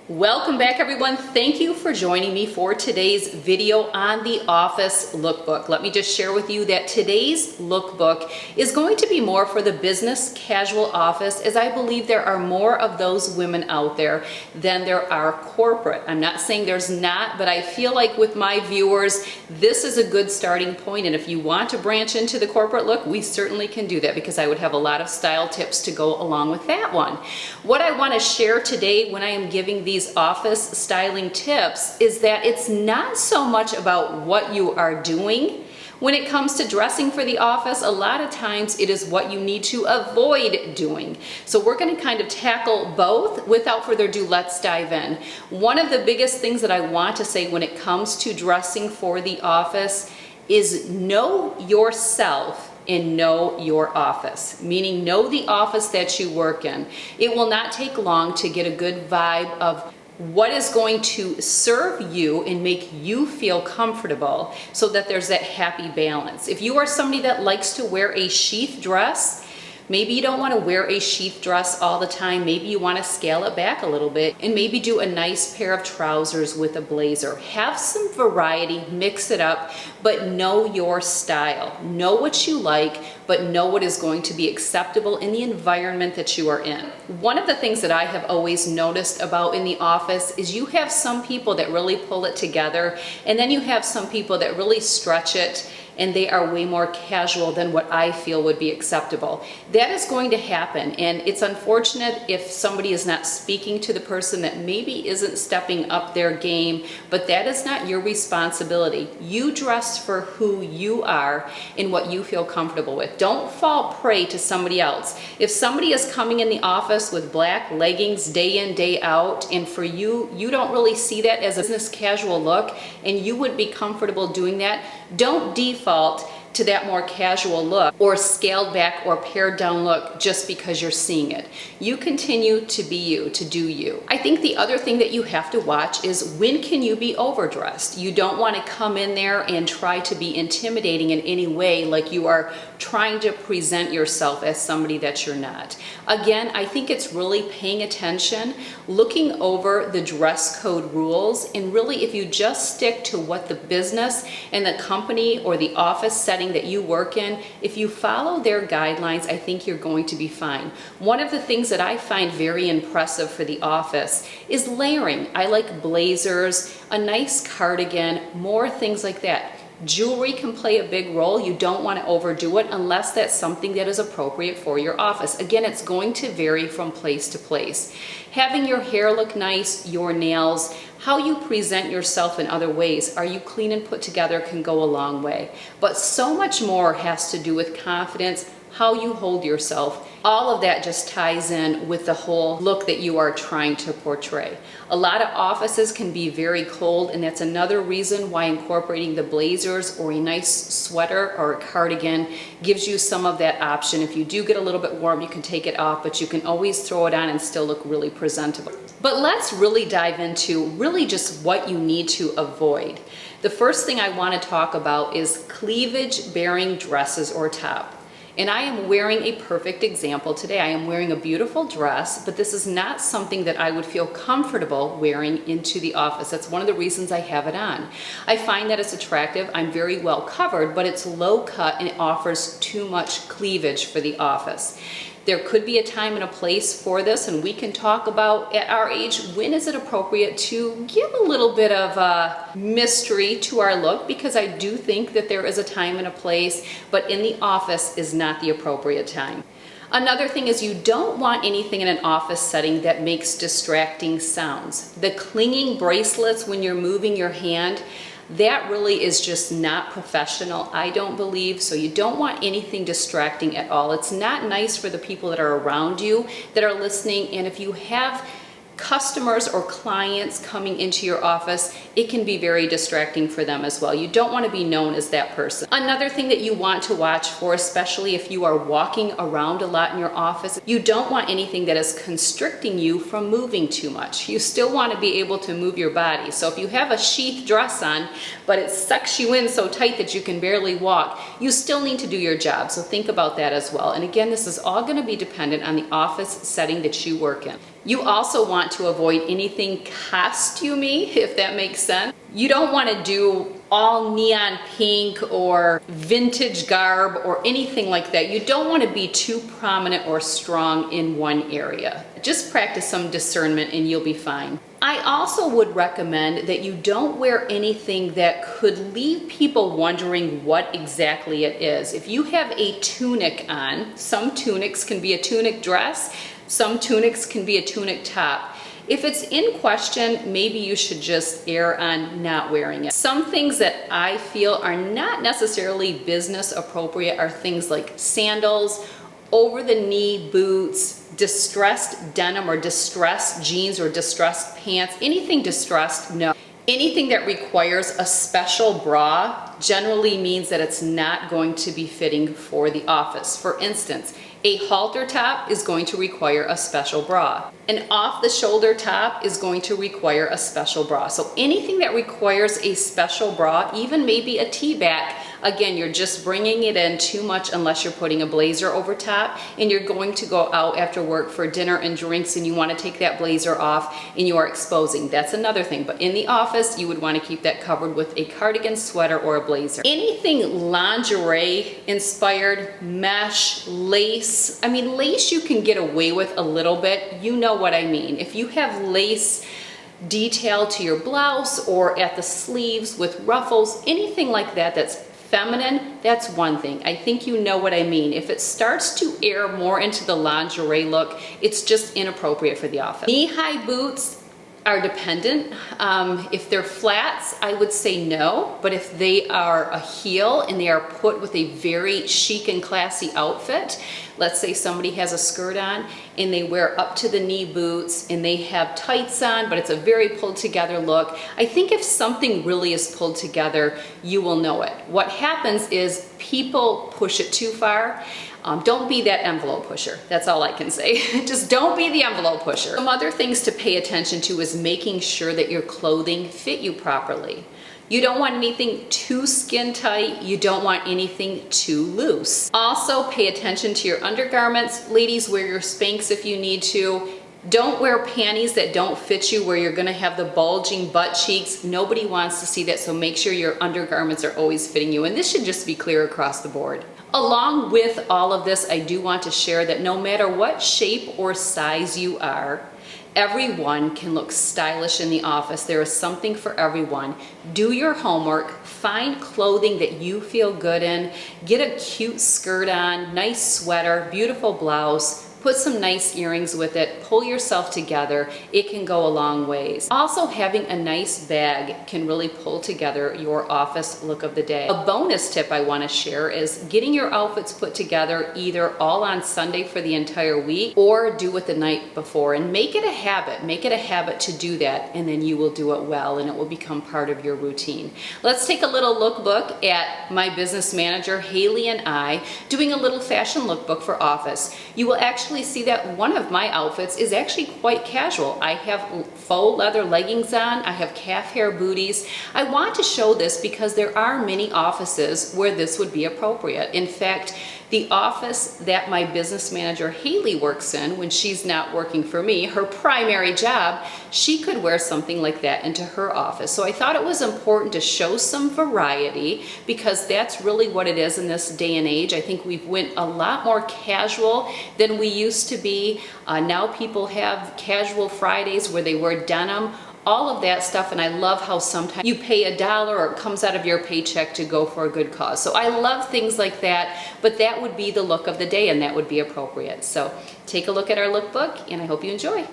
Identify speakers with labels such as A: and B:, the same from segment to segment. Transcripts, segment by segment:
A: Welcome back, everyone. Thank you for joining me for today's video on the office lookbook. Let me just share with you that today's lookbook is going to be more for the business casual office, as I believe there are more of those women out there than there are corporate. I'm not saying there's not, but I feel like with my viewers, this is a good starting point. And if you want to branch into the corporate look, we certainly can do that, because I would have a lot of style tips to go along with that one. What I want to share today when I am giving these office styling tips is that it's not so much about what you are doing. When it comes to dressing for the office, a lot of times it is what you need to avoid doing. So we're going to kind of tackle both. Without further ado, let's dive in. One of the biggest things that I want to say when it comes to dressing for the office is know yourself and know your office, meaning know the office that you work in. It will not take long to get a good vibe of what is going to serve you and make you feel comfortable, so that there's that happy balance. If you are somebody that likes to wear a sheath dress, maybe you don't want to wear a sheath dress all the time. Maybe you want to scale it back a little bit and maybe do a nice pair of trousers with a blazer. Have some variety, mix it up, but know your style. Know what you like, but know what is going to be acceptable in the environment that you are in. One of the things that I have always noticed about in the office is you have some people that really pull it together, and then you have some people that really stretch it, and they are way more casual than what I feel would be acceptable. That is going to happen, and it's unfortunate if somebody is not speaking to the person that maybe isn't stepping up their game, but that is not your responsibility. You dress for who you are and what you feel comfortable with. Don't fall prey to somebody else. If somebody is coming in the office with black leggings day in, day out, and for you, you don't really see that as a business casual look, and you would be comfortable doing that, don't default to that more casual look or scaled back or pared down look just because you're seeing it. You continue to be you, to do you. I think the other thing that you have to watch is, when can you be overdressed? You don't want to come in there and try to be intimidating in any way, like you are trying to present yourself as somebody that you're not. Again, I think it's really paying attention, looking over the dress code rules, and really if you just stick to what the business and the company or the office setting that you work in, if you follow their guidelines, I think you're going to be fine. One of the things that I find very impressive for the office is layering. I like blazers, a nice cardigan, more things like that. Jewelry can play a big role. You don't want to overdo it unless that's something that is appropriate for your office. Again, it's going to vary from place to place. Having your hair look nice, your nails, how you present yourself in other ways, are you clean and put together, can go a long way. But so much more has to do with confidence, how you hold yourself. All of that just ties in with the whole look that you are trying to portray. A lot of offices can be very cold, and that's another reason why incorporating the blazers or a nice sweater or a cardigan gives you some of that option. If you do get a little bit warm, you can take it off, but you can always throw it on and still look really presentable. But let's really dive into really just what you need to avoid. The first thing I want to talk about is cleavage bearing dresses or top. And I am wearing a perfect example today. I am wearing a beautiful dress, but this is not something that I would feel comfortable wearing into the office. That's one of the reasons I have it on. I find that it's attractive. I'm very well covered, but it's low cut and it offers too much cleavage for the office. There could be a time and a place for this, and we can talk about at our age, when is it appropriate to give a little bit of a mystery to our look, because I do think that there is a time and a place, but in the office is not the appropriate time. Another thing is, you don't want anything in an office setting that makes distracting sounds. The clinging bracelets when you're moving your hand, that really is just not professional, I don't believe. So you don't want anything distracting at all. It's not nice for the people that are around you that are listening. And if you have customers or clients coming into your office, it can be very distracting for them as well. You don't want to be known as that person. Another thing that you want to watch for, especially if you are walking around a lot in your office, you don't want anything that is constricting you from moving too much. You still want to be able to move your body. So if you have a sheath dress on, but it sucks you in so tight that you can barely walk, you still need to do your job. So think about that as well. And again, this is all going to be dependent on the office setting that you work in. You also want to avoid anything costumey, if that makes sense. You don't want to do all neon pink or vintage garb or anything like that. You don't want to be too prominent or strong in one area. Just practice some discernment and you'll be fine. I also would recommend that you don't wear anything that could leave people wondering what exactly it is. If you have a tunic on, some tunics can be a tunic dress, some tunics can be a tunic top. If it's in question, maybe you should just err on not wearing it. Some things that I feel are not necessarily business appropriate are things like sandals, over-the-knee boots, distressed denim or distressed jeans or distressed pants, anything distressed, no. Anything that requires a special bra generally means that it's not going to be fitting for the office. For instance, a halter top is going to require a special bra. An off-the-shoulder top is going to require a special bra. So anything that requires a special bra, even maybe a T-back, again, you're just bringing it in too much unless you're putting a blazer over top and you're going to go out after work for dinner and drinks and you want to take that blazer off and you are exposing. That's another thing. But in the office, you would want to keep that covered with a cardigan, sweater, or a blazer. Anything lingerie inspired, mesh, lace. I mean, lace you can get away with a little bit. You know what I mean. If you have lace detail to your blouse or at the sleeves with ruffles, anything like that that's feminine, that's one thing. I think you know what I mean. If it starts to air more into the lingerie look, it's just inappropriate for the office. Knee-high boots are dependent. If they're flats, I would say no, but if they are a heel and they are put with a very chic and classy outfit, let's say somebody has a skirt on and they wear up to the knee boots and they have tights on, but it's a very pulled together look. I think if something really is pulled together, you will know it. What happens is people push it too far. Don't be that envelope pusher. That's all I can say. Just don't be the envelope pusher. Some other things to pay attention to is making sure that your clothing fit you properly. You don't want anything too skin tight. You don't want anything too loose. Also, pay attention to your undergarments. Ladies, wear your Spanx if you need to. Don't wear panties that don't fit you where you're gonna have the bulging butt cheeks. Nobody wants to see that, so make sure your undergarments are always fitting you. And this should just be clear across the board. Along with all of this, I do want to share that no matter what shape or size you are, everyone can look stylish in the office. There is something for everyone. Do your homework, find clothing that you feel good in, get a cute skirt on, nice sweater, beautiful blouse, put some nice earrings with it, pull yourself together. It can go a long ways. Also, having a nice bag can really pull together your office look of the day. A bonus tip I want to share is getting your outfits put together either all on Sunday for the entire week or do it the night before, and make it a habit. Make it a habit to do that, and then you will do it well and it will become part of your routine. Let's take a little lookbook at my business manager, Haley, and I doing a little fashion lookbook for office. You will actually see that one of my outfits is actually quite casual. I have faux leather leggings on, I have calf hair booties. I want to show this because there are many offices where this would be appropriate. In fact, the office that my business manager Haley works in, when she's not working for me, her primary job, she could wear something like that into her office. So I thought it was important to show some variety because that's really what it is in this day and age. I think we've went a lot more casual than we used to be. Now people have casual Fridays where they wear denim, all of that stuff, and I love how sometimes you pay $1 or it comes out of your paycheck to go for a good cause. So I love things like that, but that would be the look of the day and that would be appropriate. So take a look at our lookbook and I hope you enjoy.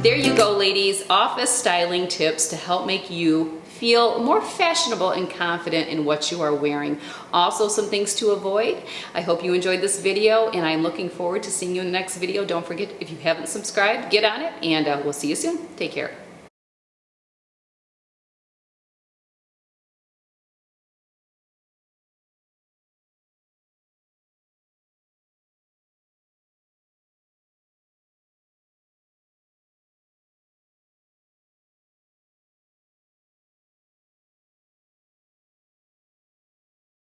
A: There you go, ladies. Office styling tips to help make you feel more fashionable and confident in what you are wearing. Also, some things to avoid. I hope you enjoyed this video, and I'm looking forward to seeing you in the next video. Don't forget, if you haven't subscribed, get on it, and we'll see you soon. Take care.